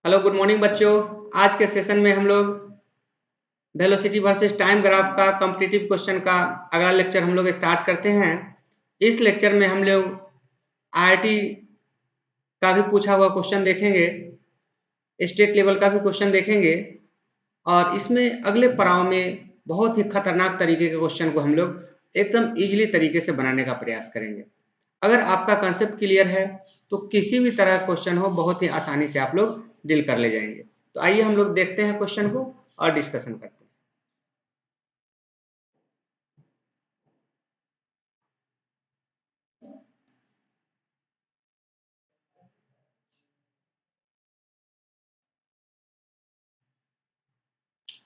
Hello good morning बच्चों। आज के सेशन में हम लोग वेलोसिटी वर्सेस टाइम ग्राफ का कॉम्पिटिटिव क्वेश्चन का अगला लेक्चर हम लोग स्टार्ट करते हैं। इस लेक्चर में हम लोग आईआईटी का भी पूछा हुआ क्वेश्चन देखेंगे, स्टेट लेवल का भी क्वेश्चन देखेंगे और इसमें अगले पड़ाव में बहुत ही खतरनाक तरीके के क्वेश्चन को हम लोग एकदम इजीली तरीके से बनाने का प्रयास करेंगे। अगर आपका कंसेप्ट क्लियर है तो किसी भी तरह का क्वेश्चन हो बहुत ही आसानी से आप लोग डील कर ले जाएंगे। तो आइए हम लोग देखते हैं क्वेश्चन को और डिस्कशन करते हैं।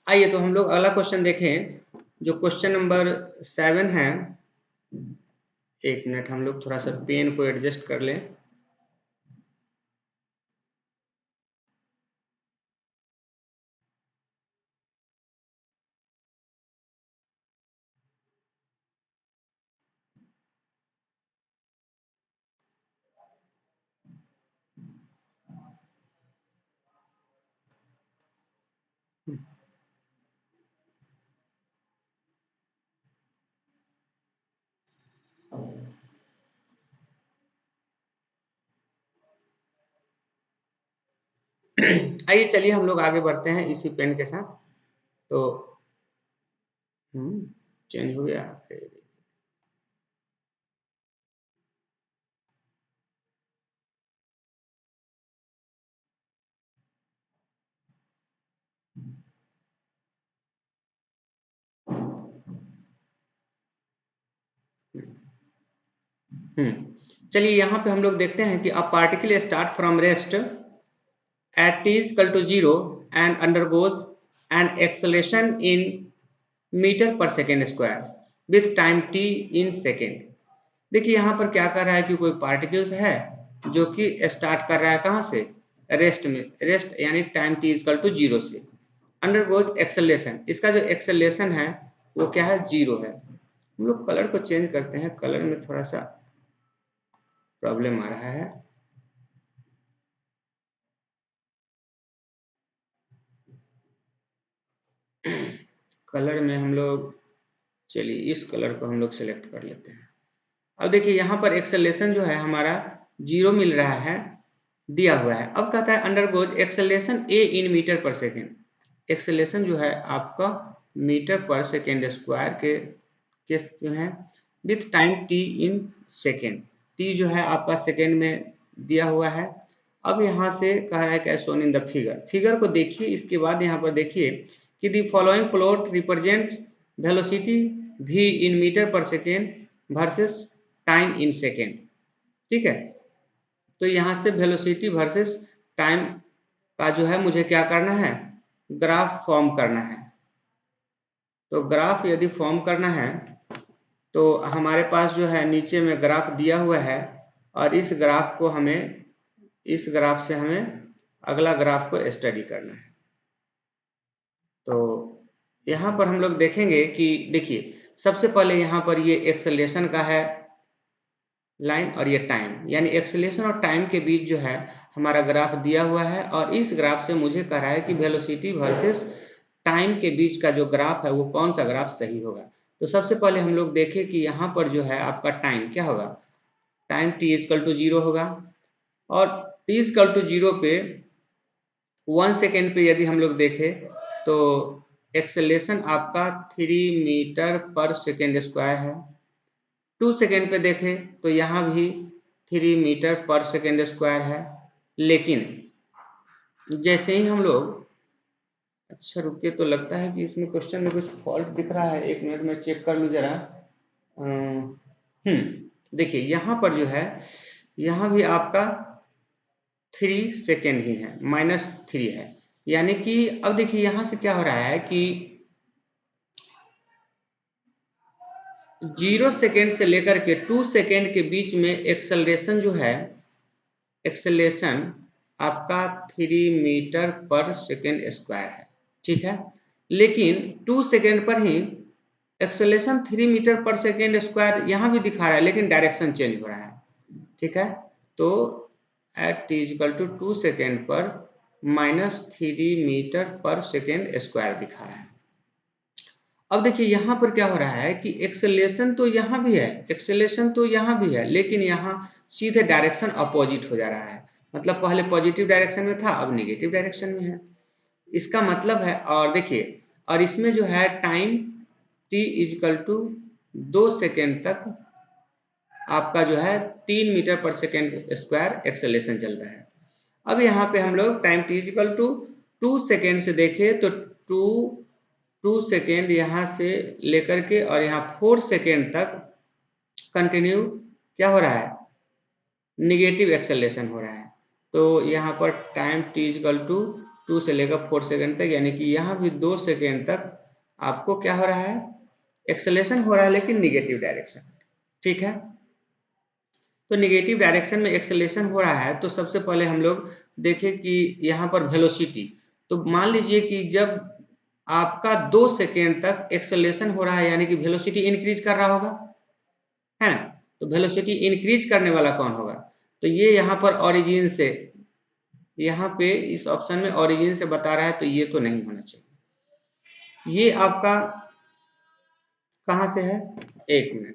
आइए तो हम लोग अगला क्वेश्चन देखें जो क्वेश्चन नंबर 7 है। एक मिनट हम लोग थोड़ा सा पेन को एडजस्ट कर लें। आइए चलिए हम लोग आगे बढ़ते हैं इसी पेन के साथ। तो चेंज हो गया। चलिए यहाँ पे हम लोग देखते हैं कि a particle start from rest at t is equal to 0 and undergoes an acceleration in metre पर second square with time t in second. देखिए यहाँ पर क्या कर रहा है कि कोई पार्टिकल्स है जो कि स्टार्ट कर रहा है कहाँ से, रेस्ट में। रेस्ट यानी टाइम t इक्वल टू 0 से अंडरगोज एक्सेलेरेशन। इसका जो एक्सेलेरेशन है वो क्या है, 0 है। हम लोग कलर को चेंज करते हैं, कलर में थोड़ा सा प्रॉब्लम आ रहा है। कलर में हम लोग, चलिए इस कलर को हम लोग सेलेक्ट कर लेते हैं। अब देखिए यहाँ पर एक्सेलेरेशन जो है हमारा 0 मिल रहा है, दिया हुआ है। अब कहता है अंडरगोज एक्सेलेरेशन ए इन मीटर पर सेकेंड। एक्सेलेरेशन जो है आपका मीटर पर सेकेंड स्क्वायर के जो है with time T in second. T जो है आपका सेकेंड में दिया हुआ है। अब यहाँ से कह रहा है क्या, shown in the figure. Figure को देखिए, इसके बाद यहाँ पर देखिए कि the following plot represents velocity v in metre पर second versus time in second. ठीक है, तो यहाँ से वेलोसिटी वर्सेस टाइम का जो है मुझे क्या करना है, ग्राफ फॉर्म करना है। तो ग्राफ यदि फॉर्म करना है तो हमारे पास जो है नीचे में ग्राफ दिया हुआ है और इस ग्राफ को हमें, इस ग्राफ से हमें अगला ग्राफ को स्टडी करना है। तो यहाँ पर हम लोग देखेंगे कि देखिए सबसे पहले यहाँ पर ये एक्सेलरेशन का है लाइन और ये टाइम, यानी एक्सेलरेशन और टाइम के बीच जो है हमारा ग्राफ दिया हुआ है और इस ग्राफ से मुझे कह रहा है कि वेलोसिटी वर्सेस टाइम के बीच का जो ग्राफ है वो कौन सा ग्राफ सही होगा। तो सबसे पहले हम लोग देखें कि यहाँ पर जो है आपका टाइम क्या होगा, टाइम t इक्वल टू 0 होगा और t इक्वल टू 0 पे 1 सेकेंड पे यदि हम लोग देखें तो एक्सेलरेशन आपका 3 मीटर पर सेकेंड स्क्वायर है। 2 सेकेंड पे देखें तो यहाँ भी 3 मीटर पर सेकेंड स्क्वायर है। लेकिन जैसे ही हम लोग, अच्छा रुकिए, तो लगता है कि इसमें क्वेश्चन में कुछ फॉल्ट दिख रहा है। एक मिनट में चेक कर लूँ जरा। देखिए यहाँ पर जो है यहाँ भी आपका 3 सेकेंड ही है, -3 है। यानी कि अब देखिए यहाँ से क्या हो रहा है कि 0 सेकेंड से लेकर के 2 सेकेंड के बीच में एक्सेलरेशन जो है, एक्सेलरेशन आपका 3 मीटर पर सेकेंड स्क्वायर है। ठीक है, लेकिन 2 सेकेंड पर ही एक्सेलरेशन 3 मीटर पर सेकेंड स्क्वायर यहाँ भी दिखा रहा है, लेकिन डायरेक्शन चेंज हो रहा है। ठीक है, तो at t equal to 2 second पर -3 मीटर पर सेकेंड स्क्वायर दिखा रहा है। अब देखिए यहाँ पर क्या हो रहा है कि एक्सेलरेशन तो यहाँ भी है, एक्सेलरेशन तो यहाँ भी है, लेकिन यहाँ सीधे डायरेक्शन अपोजिट हो जा रहा है। मतलब पहले पॉजिटिव डायरेक्शन में था, अब नेगेटिव डायरेक्शन में है। इसका मतलब है, और देखिए, और इसमें जो है time t equal to 2 second तक आपका जो है 3 मीटर पर सेकेंड स्क्वायर एक्सेलरेशन चलता है। अब यहाँ पे हम लोग time t equal to 2 second से देखें तो 2 सेकेंड यहाँ से लेकर के और यहाँ 4 सेकेंड तक कंटिन्यू क्या हो रहा है, निगेटिव एक्सेलरेशन हो रहा है। तो यहाँ पर टाइम t इक्वल टू 2 से लेकर 4 सेकेंड तक, यानी कि यहाँ भी 2 सेकेंड तक आपको क्या हो रहा है, एक्सेलरेशन हो रहा है, लेकिन निगेटिव डायरेक्शन। ठीक है, तो निगेटिव डायरेक्शन में एक्सेलरेशन हो रहा है, तो सबसे पहले हम लोग देखें कि यहाँ पर वेलोसिटी। तो मान लीजिए कि जब आपका 2 सेकेंड तक एक्सेलरेशन हो रहा है, यानी कि वेलोसिटी इंक्रीज कर रहा होगा, है ना। तो वेलोसिटी इंक्रीज करने वाला कौन होगा, तो ये यहाँ पर ओरिजिन से, यहाँ पे इस ऑप्शन में ओरिजिन से बता रहा है, तो ये तो नहीं होना चाहिए। ये आपका कहाँ से है, एक मिनट,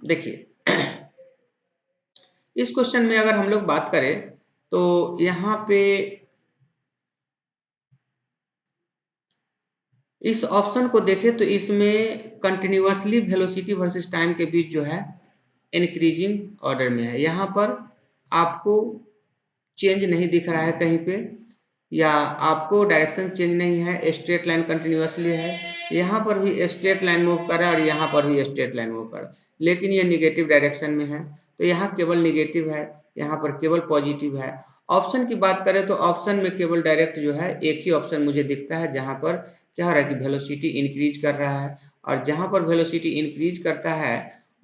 देखिए इस क्वेश्चन में अगर हम लोग बात करें तो यहाँ पे इस ऑप्शन को देखें तो इसमें कंटिन्यूअसली वेलोसिटी वर्सेस टाइम के बीच जो है इंक्रीजिंग ऑर्डर में है। यहाँ पर आपको चेंज नहीं दिख रहा है कहीं पे, या आपको डायरेक्शन चेंज नहीं है, स्ट्रेट लाइन कंटिन्यूअसली है। यहाँ पर भी स्ट्रेट लाइन मूव कर रहा है और यहाँ पर भी स्ट्रेट लाइन मूव कर रहा है, लेकिन ये निगेटिव डायरेक्शन में है। तो यहाँ केवल निगेटिव है, यहाँ पर केवल पॉजिटिव है। ऑप्शन की बात करें तो ऑप्शन में केवल डायरेक्ट जो है एक ही ऑप्शन मुझे दिखता है जहाँ पर क्या हो रहा है कि वेलोसिटी इंक्रीज कर रहा है, और जहाँ पर वेलोसिटी इंक्रीज करता है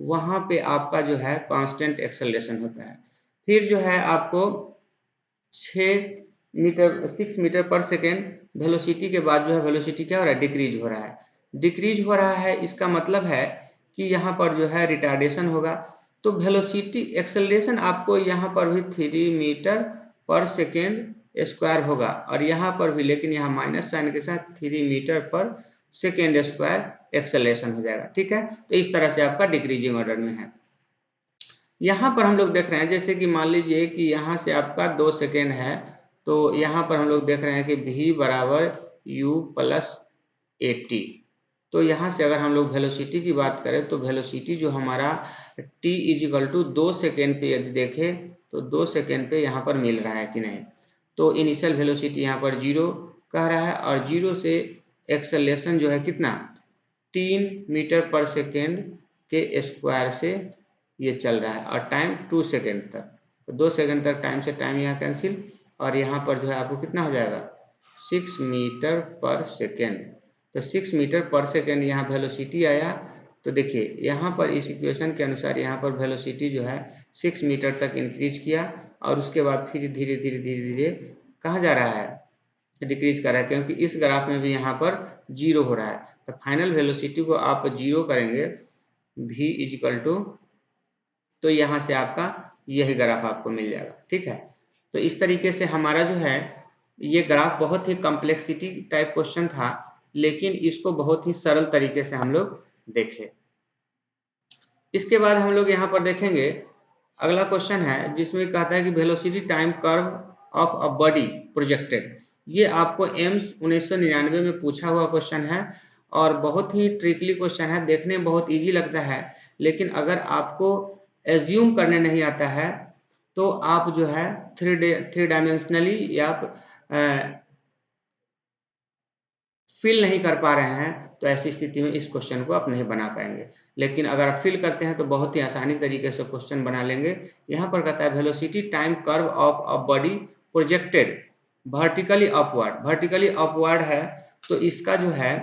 वहाँ पे आपका जो है कांस्टेंट एक्सेलरेशन होता है। फिर जो है आपको 6 मीटर पर सेकेंड वेलोसिटी के बाद जो है वेलोसिटी क्या हो रहा है, डिक्रीज हो रहा है। डिक्रीज हो रहा है, इसका मतलब है कि यहाँ पर जो है रिटार्डेशन होगा। तो वेलोसिटी एक्सेलरेशन आपको यहाँ पर भी 3 मीटर पर सेकेंड स्क्वायर होगा, और यहाँ पर भी, लेकिन यहाँ माइनस साइन के साथ 3 मीटर पर सेकेंड स्क्वायर एक्सेलरेशन हो जाएगा। ठीक है, तो इस तरह से आपका डिक्रीजिंग ऑर्डर में है। यहाँ पर हम लोग देख रहे हैं, जैसे कि मान लीजिए कि यहाँ से आपका 2 सेकेंड है, तो यहाँ पर हम लोग देख रहे हैं कि v बराबर u प्लस 80। तो यहाँ से अगर हम लोग वेलोसिटी की बात करें तो वेलोसिटी जो हमारा t इजिकल टू 2 सेकेंड पे यदि देखें तो 2 सेकेंड पे यहाँ पर मिल रहा है कि नहीं। तो इनिशियल वेलोसिटी यहाँ पर 0 कह रहा है, और 0 से एक्सेलरेशन जो है कितना, 3 मीटर पर सेकेंड के स्क्वायर से ये चल रहा है, और टाइम 2 सेकेंड तक। तो 2 सेकेंड तक टाइम से टाइम यहाँ कैंसिल, और यहाँ पर जो है आपको कितना हो जाएगा, 6 मीटर पर सेकेंड। तो 6 मीटर पर सेकेंड यहाँ वेलोसिटी आया। तो देखिए यहाँ पर इस इक्वेशन के अनुसार यहाँ पर वेलोसिटी जो है 6 मीटर तक इंक्रीज किया, और उसके बाद फिर धीरे धीरे धीरे धीरे कहाँ जा रहा है, डिक्रीज कर रहा है, क्योंकि इस ग्राफ में भी यहाँ पर 0 हो रहा है। तो फाइनल वेलोसिटी को आप 0 करेंगे v इजिकल टू, तो यहाँ से आपका यही ग्राफ आपको मिल जाएगा। ठीक है, तो इस तरीके से हमारा जो है ये ग्राफ बहुत ही कॉम्प्लेक्सिटी टाइप क्वेश्चन था, लेकिन इसको बहुत ही सरल तरीके से हम लोग देखे। इसके बाद हम लोग यहाँ पर देखेंगे अगला क्वेश्चन है, जिसमें कहता है कि velocity time curve of a body projected. ये आपको एम्स 1999 में पूछा हुआ क्वेश्चन है, और बहुत ही ट्रिकली क्वेश्चन है। देखने में बहुत इजी लगता है, लेकिन अगर आपको एज्यूम करने नहीं आता है तो आप जो है थ्री डायमेंशनली या फिल नहीं कर पा रहे हैं, तो ऐसी स्थिति में इस क्वेश्चन को आप नहीं बना पाएंगे। लेकिन अगर आप फिल करते हैं तो बहुत ही आसानी तरीके से क्वेश्चन बना लेंगे। यहाँ पर कहता है velocity time curve of a body projected vertically upward. Vertically upward है, तो इसका जो है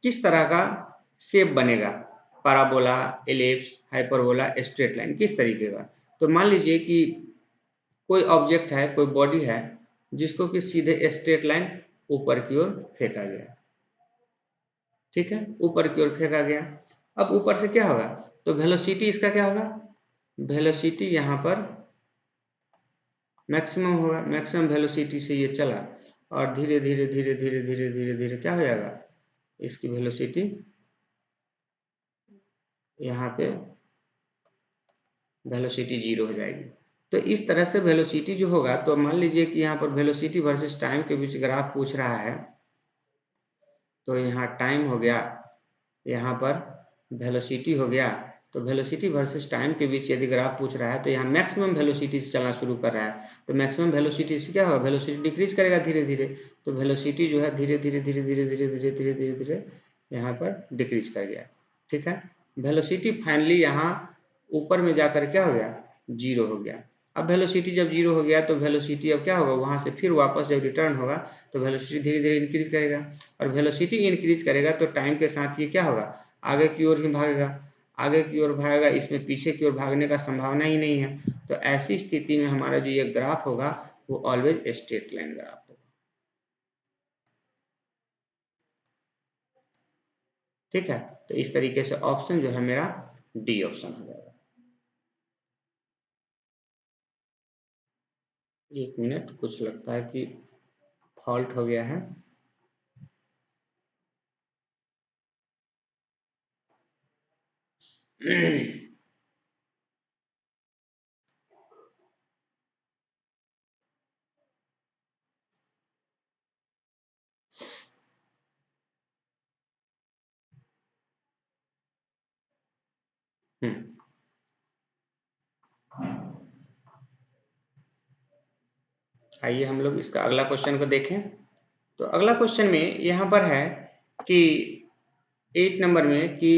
किस तरह का शेप बनेगा, parabola, ellipse, hyperbola, straight line, किस तरीके का। तो मान लीजिए कि कोई ऑब्जेक्ट है, कोई बॉडी है, जिसको कि सीधे स्ट्रेट लाइन ऊपर की ओर फेंका गया। ठीक है, ऊपर की ओर फेंका गया। अब ऊपर से क्या होगा, तो वेलोसिटी इसका क्या होगा, वेलोसिटी यहाँ पर मैक्सिमम होगा, मैक्सिमम वेलोसिटी से ये चला और धीरे धीरे धीरे धीरे धीरे धीरे धीरे क्या हो जाएगा, इसकी वेलोसिटी यहाँ पे वेलोसिटी 0 हो जाएगी। तो इस तरह से वेलोसिटी जो होगा, तो मान लीजिए कि यहाँ पर वेलोसिटी वर्सेस टाइम के बीच ग्राफ पूछ रहा है, तो यहाँ टाइम हो गया, यहाँ पर वेलोसिटी हो गया, तो वेलोसिटी वर्सेस टाइम के बीच यदि ग्राफ पूछ रहा है तो यहाँ मैक्सिमम वेलोसिटी से चलना शुरू कर रहा है, तो मैक्सिमम वेलोसिटी से क्या होगा, वेलोसिटी डिक्रीज करेगा धीरे धीरे, तो वेलोसिटी जो है धीरे धीरे धीरे धीरे धीरे धीरे धीरे धीरे धीरे यहाँ पर डिक्रीज कर गया। ठीक है, वेलोसिटी फाइनली यहाँ ऊपर में जाकर क्या हो गया, 0 हो गया। अब वेलोसिटी जब 0 हो गया तो वेलोसिटी अब क्या होगा, वहाँ से फिर वापस जब रिटर्न होगा तो वेलोसिटी धीरे धीरे इंक्रीज करेगा, और वेलोसिटी इंक्रीज करेगा तो टाइम के साथ ये क्या होगा, आगे की ओर ही भागेगा, आगे की ओर भागेगा, इसमें पीछे की ओर भागने का संभावना ही नहीं है। तो ऐसी स्थिति में हमारा जो ये ग्राफ होगा वो ऑलवेज स्ट्रेट लाइन ग्राफ होगा। ठीक है, तो इस तरीके से ऑप्शन जो है मेरा डी ऑप्शन हो जाएगा। 1 मिनट, कुछ लगता है कि फॉल्ट हो गया है। आइए हम लोग इसका अगला क्वेश्चन को देखें। तो अगला क्वेश्चन में यहाँ पर है कि 8 नंबर में कि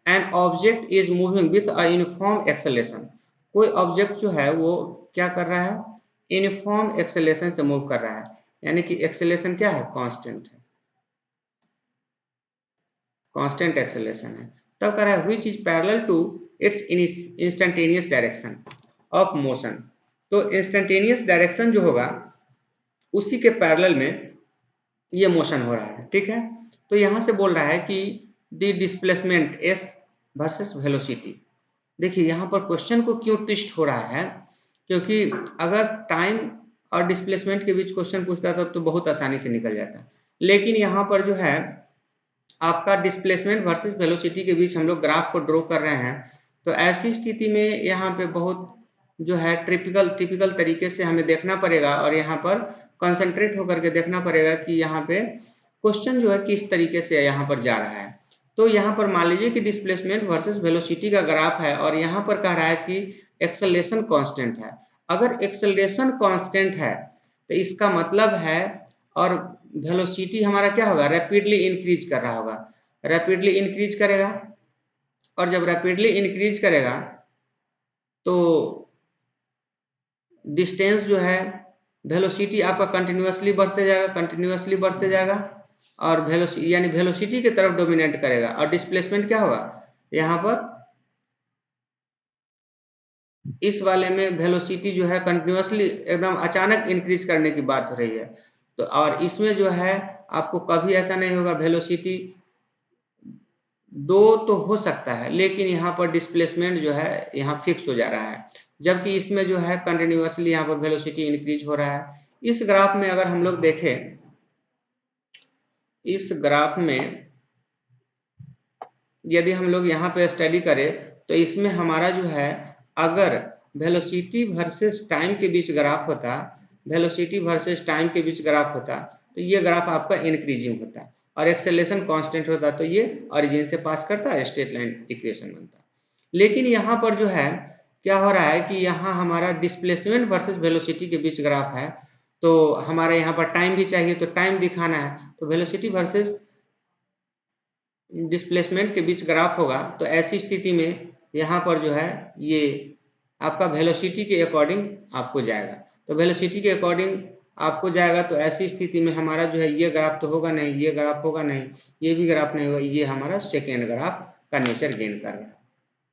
an object is moving with a uniform acceleration, कोई ऑब्जेक्ट जो है वो क्या कर रहा है, यूनिफॉर्म एक्सेलेरेशन से मूव कर रहा है, यानी कि एक्सेलेरेशन क्या है, कांस्टेंट है, कांस्टेंट एक्सेलेरेशन है। तब कह रहा है which is parallel to its instantaneous direction of motion, तो इंस्टेंटेनियस डायरेक्शन जो होगा उसी के पैरेलल में ये मोशन हो रहा है। ठीक है, तो यहाँ से बोल रहा है कि the displacement S versus velocity. देखिए यहाँ पर क्वेश्चन को क्यों ट्विस्ट हो रहा है, क्योंकि अगर टाइम और डिस्प्लेसमेंट के बीच क्वेश्चन पूछता तब तो बहुत आसानी से निकल जाता, लेकिन यहाँ पर जो है आपका डिस्प्लेसमेंट वर्सेस वेलोसिटी के बीच हम लोग ग्राफ को ड्रॉ कर रहे हैं, तो ऐसी स्थिति में यहाँ पे बहुत जो है टिपिकल तरीके से हमें देखना पड़ेगा, और यहाँ पर कंसंट्रेट होकर के देखना पड़ेगा कि यहाँ पे क्वेश्चन जो है किस तरीके से यहाँ पर जा रहा है। तो यहाँ पर मान लीजिए कि डिस्प्लेसमेंट वर्सेस वेलोसिटी का ग्राफ है और यहाँ पर कह रहा है कि एक्सेलरेशन कांस्टेंट है। अगर एक्सेलरेशन कांस्टेंट है तो इसका मतलब है, और वेलोसिटी हमारा क्या होगा, रैपिडली इंक्रीज कर रहा होगा, रैपिडली इंक्रीज करेगा, और जब रैपिडली इंक्रीज करेगा तो डिस्टेंस जो है, वेलोसिटी आपका कंटिन्यूअसली बढ़ते जाएगा, कंटिन्यूअसली बढ़ते जाएगा, और वेलोसिटी यानी वेलोसिटी की तरफ डोमिनेट करेगा, और डिस्प्लेसमेंट क्या होगा, यहाँ पर इस वाले में वेलोसिटी जो है कंटिन्यूअसली एकदम अचानक इंक्रीज करने की बात हो रही है। तो और इसमें जो है आपको कभी ऐसा नहीं होगा, वेलोसिटी 2 तो हो सकता है लेकिन यहाँ पर डिस्प्लेसमेंट जो है यहाँ फिक्स हो जा रहा है, जबकि इसमें जो है कंटिन्यूअसली यहाँ पर वेलोसिटी इंक्रीज हो रहा है। इस ग्राफ में अगर हम लोग देखें, इस ग्राफ में यदि हम लोग यहाँ पे स्टडी करें तो इसमें हमारा जो है, अगर वेलोसिटी वर्सेस टाइम के बीच ग्राफ होता, वेलोसिटी वर्सेस टाइम के बीच ग्राफ होता, तो ये ग्राफ आपका इंक्रीजिंग होता, और एक्सेलरेशन कांस्टेंट होता तो ये ओरिजिन से पास करता, स्ट्रेट लाइन इक्वेशन बनता। लेकिन यहाँ पर जो है क्या हो रहा है कि यहाँ हमारा डिस्प्लेसमेंट वर्सेस वेलोसिटी के बीच ग्राफ है, तो हमारे यहाँ पर टाइम भी चाहिए, तो टाइम दिखाना है, तो वेलोसिटी वर्सेस डिस्प्लेसमेंट के बीच ग्राफ होगा, तो ऐसी स्थिति में यहाँ पर जो है ये आपका वेलोसिटी के अकॉर्डिंग आपको जाएगा, तो वेलोसिटी के अकॉर्डिंग आपको जाएगा, तो ऐसी स्थिति में हमारा जो है ये ग्राफ तो होगा नहीं, ये ग्राफ होगा नहीं, ये भी ग्राफ नहीं होगा, ये हमारा सेकेंड ग्राफ का नेचर गेन कर रहा है।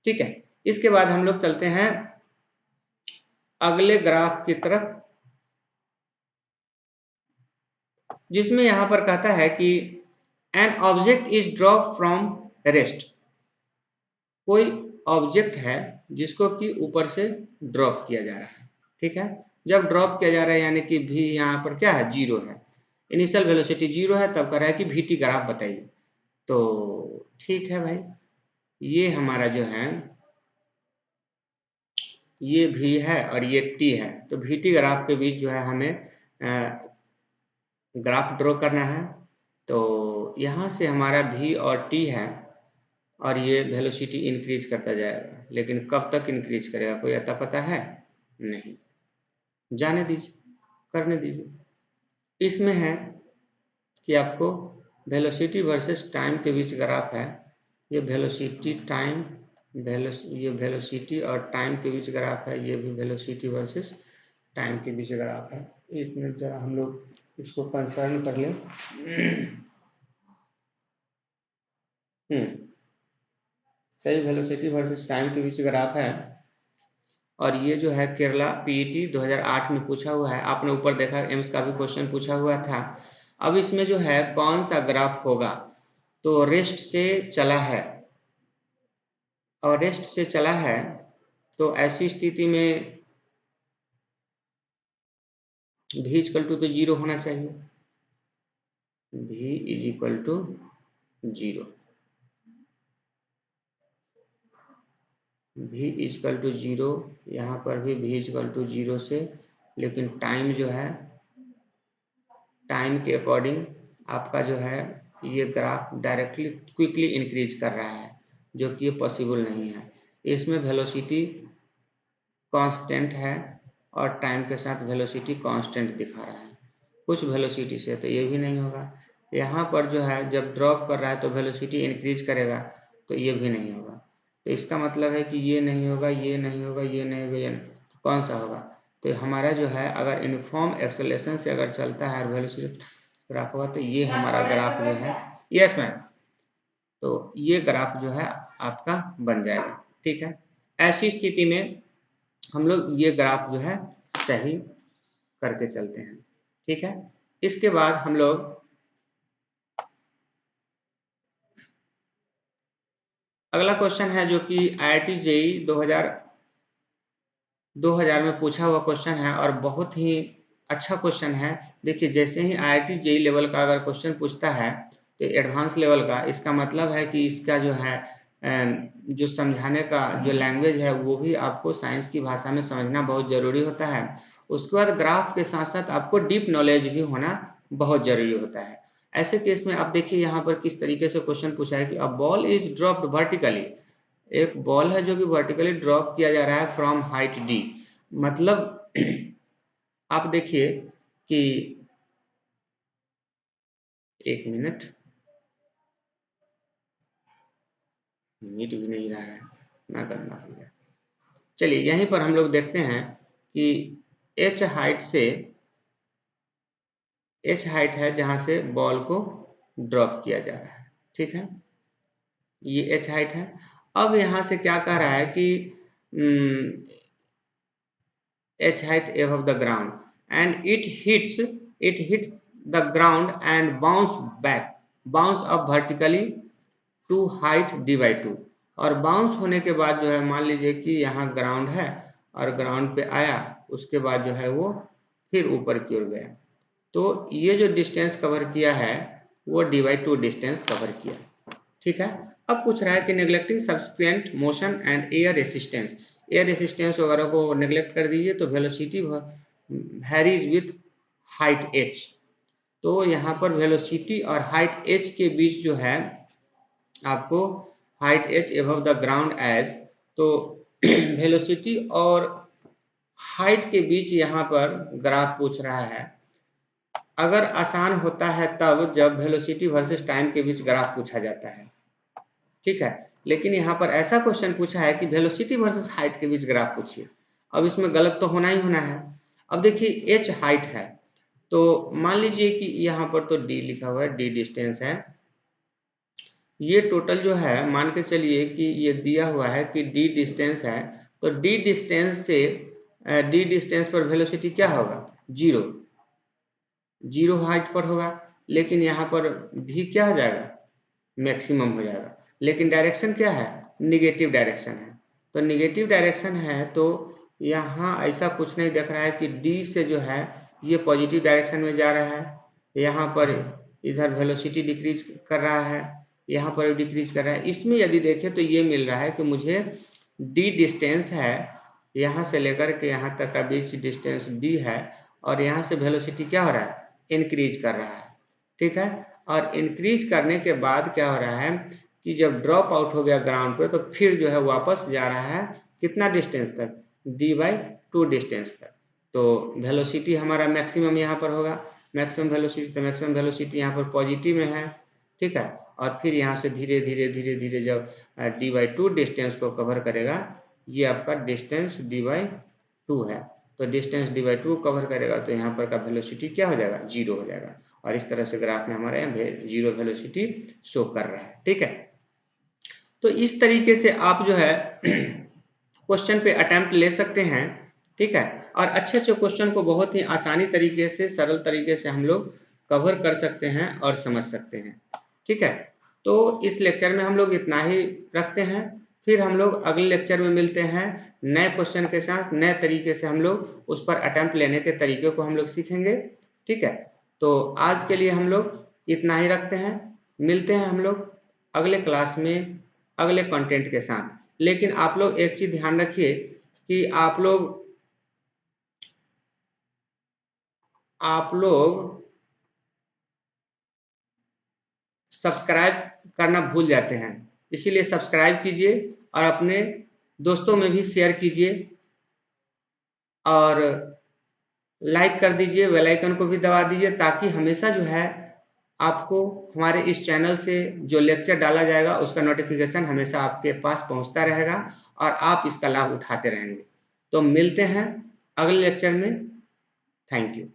ठीक है, इसके बाद हम लोग चलते हैं अगले ग्राफ की तरफ, जिसमें यहाँ पर कहता है कि an object is drop from rest, कोई ऑब्जेक्ट है जिसको कि ऊपर से ड्रॉप किया जा रहा है, ठीक है। जब ड्रॉप किया जा रहा है यानी कि v यहाँ पर क्या है, 0 है, इनिशियल वेलोसिटी 0 है, तब कह रहा है कि vt ग्राफ बताइए। तो ठीक है भाई, ये हमारा जो है ये v है और ये t है, तो vt ग्राफ के बीच जो है हमें ग्राफ ड्रॉ करना है। तो यहाँ से हमारा v और t है और ये वेलोसिटी इंक्रीज करता जाएगा, लेकिन कब तक इंक्रीज करेगा कोई अता पता है नहीं, जाने दीजिए, करने दीजिए। इसमें है कि आपको वेलोसिटी वर्सेस टाइम के बीच ग्राफ है, ये वेलोसिटी टाइम ये वेलोसिटी और टाइम के बीच ग्राफ है, ये भी वेलोसिटी वर्सेस टाइम के बीच ग्राफ है। एक मिनट जरा हम लोग इसको कंसर्न कर लें। सही, वेलोसिटी वर्सेस टाइम के बीच ग्राफ है और ये जो है केरला पीईटी 2008 में पूछा हुआ है। आपने ऊपर देखा एम्स का भी क्वेश्चन पूछा हुआ था। अब इसमें जो है कौन सा ग्राफ होगा, तो रेस्ट से चला है और रेस्ट से चला है, तो ऐसी स्थिति में v इक्वल टू तो 0 होना चाहिए, v is equal to 0, v equal to 0, यहाँ पर भी v इक्वल टू 0 से, लेकिन टाइम जो है टाइम के अकॉर्डिंग आपका जो है ये ग्राफ डायरेक्टली क्विकली इंक्रीज कर रहा है, जो कि ये पॉसिबल नहीं है। इसमें वेलोसिटी कांस्टेंट है और टाइम के साथ वेलोसिटी कांस्टेंट दिखा रहा है। कुछ वेलोसिटी से तो ये भी नहीं होगा। यहाँ पर जो है जब ड्रॉप कर रहा है तो वेलोसिटी इंक्रीज करेगा, तो ये भी नहीं होगा। तो इसका मतलब है कि ये नहीं होगा, ये नहीं होगा, ये नहीं होगा, ये नहीं, तो कौन सा होगा? तो हमारा जो है अगर यूनिफॉर्म एक्सेलरेशन से अगर चलता है और वेलोसिटी ग्राफ होगा, तो ये हमारा ग्राफ जो है, यस मैम, तो ये ग्राफ जो है आपका बन जाएगा, ठीक है। ऐसी स्थिति में हम लोग ये ग्राफ जो है सही करके चलते हैं, ठीक है। इसके बाद हम लोग अगला क्वेश्चन है जो कि IIT JEE 2000 में पूछा हुआ क्वेश्चन है और बहुत ही अच्छा क्वेश्चन है। देखिए, जैसे ही IIT JEE लेवल का अगर क्वेश्चन पूछता है तो एडवांस लेवल का, इसका मतलब है कि इसका जो है जो समझाने का जो लैंग्वेज है वो भी आपको साइंस की भाषा में समझना बहुत ज़रूरी होता है। उसके बाद ग्राफ के साथ साथ आपको डीप नॉलेज भी होना बहुत ज़रूरी होता है। ऐसे केस में आप देखिए यहाँ पर किस तरीके से क्वेश्चन पूछा है कि a ball is dropped vertically, एक बॉल है जो कि वर्टिकली ड्रॉप किया जा रहा है फ्रॉम हाइट d, मतलब आप देखिए कि एक मिनट, मीट भी नहीं रहा है ना, गंदा हो गया। चलिए यहीं पर हम लोग देखते हैं कि h हाइट है जहां से बॉल को ड्रॉप किया जा रहा है, ठीक है, ये h हाइट है। अब यहां से क्या कह रहा है कि h height above the ground and it hits the ground and bounce up vertically to height d/2, और बाउंस होने के बाद जो है मान लीजिए कि यहाँ ग्राउंड है और ग्राउंड पे आया, उसके बाद जो है वो फिर ऊपर की ओर गया, तो ये जो डिस्टेंस कवर किया है वो d/2 डिस्टेंस कवर किया, ठीक है। अब पूछ रहा है कि neglecting subsequent motion and air resistance वगैरह को नेग्लेक्ट कर दीजिए तो velocity varies with height h, तो यहाँ पर वेलोसिटी और हाइट h के बीच जो है आपको height h above the ground as, तो वेलोसिटी और हाइट के बीच यहाँ पर ग्राफ पूछ रहा है। अगर आसान होता है तब जब वेलोसिटी वर्सेस टाइम के बीच ग्राफ पूछा जाता है, ठीक है, लेकिन यहाँ पर ऐसा क्वेश्चन पूछा है कि वेलोसिटी वर्सेस हाइट के बीच ग्राफ पूछिए। अब इसमें गलत तो होना ही होना है। अब देखिए h हाइट है, तो मान लीजिए कि यहाँ पर तो d लिखा हुआ है, d डिस्टेंस है, ये टोटल जो है मान के चलिए कि ये दिया हुआ है कि d डिस्टेंस है, तो d डिस्टेंस पर वेलोसिटी क्या होगा, 0 हाइट पर होगा, लेकिन यहाँ पर v क्या हो जाएगा, मैक्सिमम हो जाएगा, लेकिन डायरेक्शन क्या है, निगेटिव डायरेक्शन है। तो निगेटिव डायरेक्शन है तो यहाँ ऐसा कुछ नहीं दिख रहा है कि डी से जो है ये पॉजिटिव डायरेक्शन में जा रहा है, यहाँ पर इधर वेलोसिटी डिक्रीज कर रहा है, यहाँ पर डिक्रीज कर रहा है। इसमें यदि देखें तो ये मिल रहा है कि मुझे डी डिस्टेंस है, यहाँ से लेकर के यहाँ तक का बीच डिस्टेंस डी है, और यहाँ से वेलोसिटी क्या हो रहा है, इंक्रीज कर रहा है। ठीक है, और इंक्रीज करने के बाद क्या हो रहा है कि जब ड्रॉप आउट हो गया ग्राउंड पे तो फिर जो है वापस जा रहा है कितना डिस्टेंस तक, d/2 डिस्टेंस तक। तो वेलोसिटी हमारा मैक्सिमम यहाँ पर होगा, मैक्सिमम वेलोसिटी, तो मैक्सिमम वेलोसिटी यहाँ पर पॉजिटिव में है। ठीक है, और फिर यहाँ से धीरे धीरे जब d/2 डिस्टेंस को कवर करेगा, ये आपका डिस्टेंस d/2 है, तो डिस्टेंस d/2 कवर करेगा तो यहाँ पर का वेलोसिटी क्या हो जाएगा, 0 हो जाएगा। और इस तरह से ग्राफ में हमारे यहाँ 0 वेलोसिटी शो कर रहा है। ठीक है, तो इस तरीके से आप जो है क्वेश्चन पे अटेम्प्ट ले सकते हैं। ठीक है, और अच्छे क्वेश्चन को बहुत ही आसानी तरीके से, सरल तरीके से हम लोग कवर कर सकते हैं और समझ सकते हैं। ठीक है, तो इस लेक्चर में हम लोग इतना ही रखते हैं, फिर हम लोग अगले लेक्चर में मिलते हैं नए क्वेश्चन के साथ, नए तरीके से हम लोग उस पर अटेम्प्ट लेने के तरीके को हम लोग सीखेंगे। ठीक है, तो आज के लिए हम लोग इतना ही रखते हैं, मिलते हैं हम लोग अगले क्लास में अगले कंटेंट के साथ। लेकिन आप लोग एक चीज ध्यान रखिए कि आप लोग सब्सक्राइब करना भूल जाते हैं, इसीलिए सब्सक्राइब कीजिए और अपने दोस्तों में भी शेयर कीजिए और लाइक कर दीजिए, बेल आइकन को भी दबा दीजिए, ताकि हमेशा जो है आपको हमारे इस चैनल से जो लेक्चर डाला जाएगा उसका नोटिफिकेशन हमेशा आपके पास पहुंचता रहेगा और आप इसका लाभ उठाते रहेंगे। तो मिलते हैं अगले लेक्चर में। Thank you.